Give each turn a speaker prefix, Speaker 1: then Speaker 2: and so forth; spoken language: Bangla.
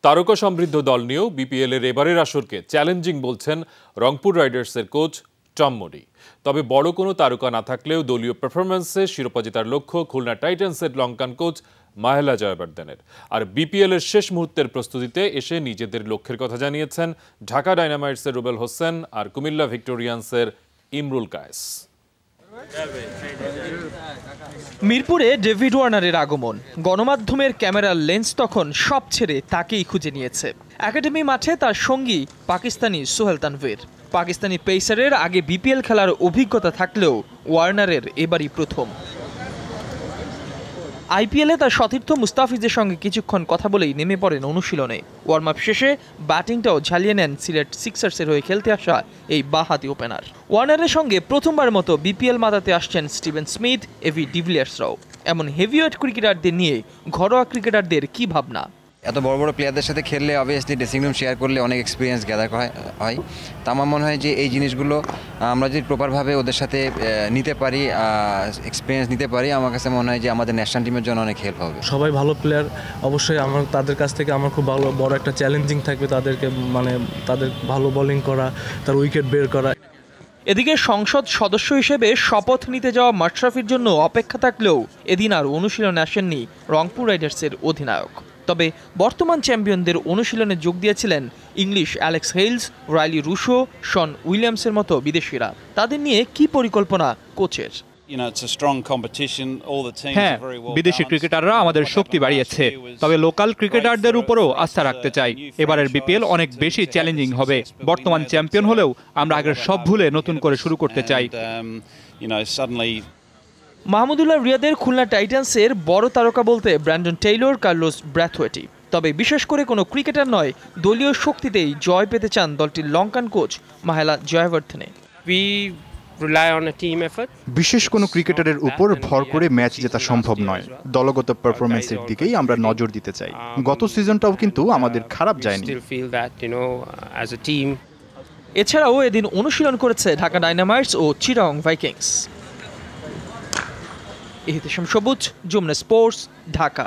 Speaker 1: তারকা সমৃদ্ধ দল নিয়েও বিপিএল এর এবারের আসরকে চ্যালেঞ্জিং বলছেন রংপুর রাইডার্সের কোচ টম মুডি। তবে বড় কোনো তারকা না থাকলেও দলীয় পারফরম্যান্সে শিরোপা জেতার লক্ষ্য খুলনা টাইটান্সের লঙ্কান কোচ মাহেলা জয়বর্ধনের। আর বিপিএল এর শেষ মুহূর্তের প্রস্তুতিতে এসে নিজেদের লক্ষ্যের কথা জানিয়েছেন ঢাকা ডায়নামাইটসের রুবেল হোসেন আর কুমিল্লা ভিক্টোরিয়ান্সের ইমরুল কায়েস।
Speaker 2: মিরপুরে ডেভিড ওয়ার্নারের আগমন, গণমাধ্যমের ক্যামেরার লেন্স তখন সব ছেড়ে তাকেই খুঁজে নিয়েছে। একাডেমি মাঠে তার সঙ্গী পাকিস্তানি সোহেল তানভীর। পাকিস্তানি পেসারের আগে বিপিএল খেলার অভিজ্ঞতা থাকলেও ওয়ার্নারের এবারই প্রথম। আইপিএলে তার সতীর্থ মুস্তাফিজের সঙ্গে কিছুক্ষণ কথা বলেই নেমে পড়েন অনুশীলনে। ওয়ার্ম আপ শেষে ব্যাটিংটাও ঝালিয়ে নেন সিলেট সিক্সার্সের হয়ে খেলতে আসা এই বাঁহাতি ওপেনার। ওয়ার্নারের সঙ্গে প্রথমবার মতো বিপিএল মাতাতে আসছেন স্টিভেন স্মিথ, এভি ডিভিলিয়ার্সরাও। এমন হেভিওয়েট ক্রিকেটারদের নিয়ে ঘরোয়া ক্রিকেটারদের কি ভাবনা?
Speaker 3: এত বড় বড় প্লেয়ারদের সাথে খেললে অবভিয়াসলি ড্রেসিং রুম শেয়ার করলে অনেক এক্সপিরিয়েন্স গ্যাদার হয়। তো আমার মনে হয় যে এই জিনিসগুলো আমরা যদি প্রপারভাবে ওদের সাথে নিতে পারি, এক্সপিরিয়েন্স নিতে পারি, আমার কাছে মনে হয় যে আমাদের ন্যাশনাল টিমের জন্য অনেক হেল্প হবে।
Speaker 4: সবাই ভালো প্লেয়ার, অবশ্যই আমার তাদের কাছ থেকে আমার খুব ভালো বড় একটা চ্যালেঞ্জিং থাকবে তাদেরকে, মানে তাদের ভালো বোলিং করা, তার উইকেট বের করা।
Speaker 2: এদিকে সংসদ সদস্য হিসেবে শপথ নিতে যাওয়া মাশরাফির জন্য অপেক্ষা থাকলেও এদিন আর অনুশীলনে আসেননি রংপুর রাইডার্সের অধিনায়ক। তবে বর্তমান চ্যাম্পিয়নদের অনুশীলনে যোগ দিয়েছিলেন ইংলিশ অ্যালেক্স হেইলস, রাইলি রুশো, শন উইলিয়ামসের মতো বিদেশিরা। তাদের নিয়ে কি পরিকল্পনা কোচের?
Speaker 5: হ্যাঁ, বিদেশি ক্রিকেটাররা আমাদের শক্তি বাড়িয়েছে, তবে লোকাল ক্রিকেটারদের উপরও আস্থা রাখতে চাই। এবারের বিপিএল অনেক বেশি চ্যালেঞ্জিং হবে। বর্তমান চ্যাম্পিয়ন হলেও আমরা আগের সব ভুলে নতুন করে শুরু করতে চাই।
Speaker 2: মাহমুদুল্লাহ রিয়াদের খুলনা টাইটান্সের বড় তারকা বলতে ব্র্যান্ডন টেইলর, কার্লোস ব্র্যাথওয়েটি। তবে বিশেষ করে কোনো ক্রিকেটার নয়, দলীয় শক্তিতেই জয় পেতে চান দলটির লঙ্কান কোচ মাহেলা জয়বর্ধনে।
Speaker 6: বিশেষ কোনো ক্রিকেটারের উপর ভর করে ম্যাচ জেতা সম্ভব নয়। দলগত পারফরম্যান্সের দিকেই আমরা নজর দিতে চাই। গত সিজনটাও কিন্তু আমাদের খারাপ যায়নি।
Speaker 2: এছাড়াও এদিন অনুশীলন করেছে ঢাকা ডায়নামাইটস ও চিটাগং ভাইকিংস। ইহতেশাম সবুজ, যমুনা স্পোর্টস, ঢাকা।